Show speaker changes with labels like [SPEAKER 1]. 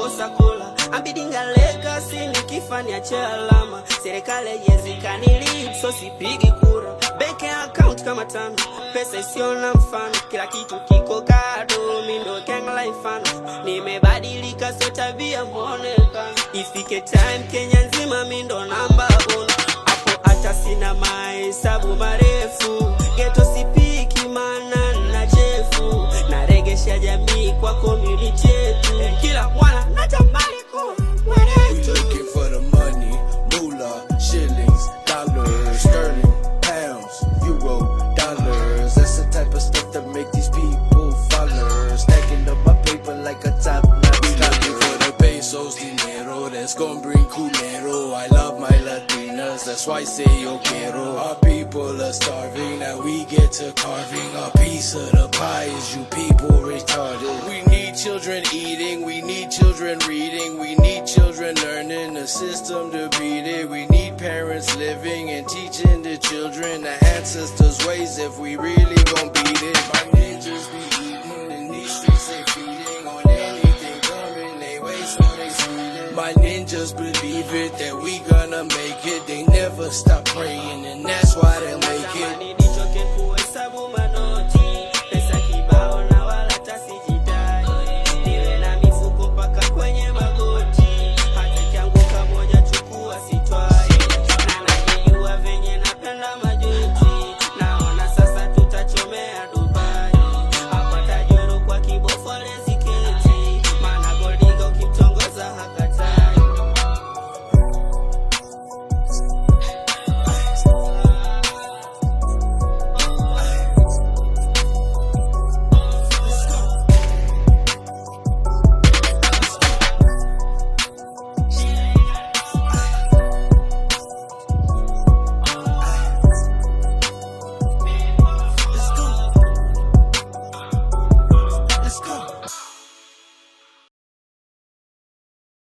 [SPEAKER 1] nakosa kula. I'm building a legacy, nikifanya cha alama. Serikali yezikanilip, so sipigi kura. Bank account kama tano, pesa isio na mfano. Kila kitu kiko kado, mindo kenga lifano. Nimebadilika so tabia mwonekano. Ifike time Kenya nzima mindo namba 1. Hapo hata sina mahesabu marefu. Ghetto sipiki mana na jefu. Naregesha jamii kwa community yetu. Kila mwana natamani kuwa mwenetu.
[SPEAKER 2] We looking for the money, moolah, shillings, dollars, sterling, pounds, euro, dollars. That's the type of stuff that make these people followers. Stacking up my paper like a top-notch. We looking for the pesos, dinero, that's gon' bring culero. I love my Latinas, that's why I say yo quiero. Our people are starving, now we get to carving a piece of the pie. Is you people retarded? We need children eating, we need children reading, we need children learning the system to beat it. We need parents living and teaching the children the ancestors' ways if we really gon' beat it. My ninjas be eating in these streets, they feeding on anything coming they way, so they feeding. My ninjas believe it that we gonna make it. They never stop praying and that's why they make it.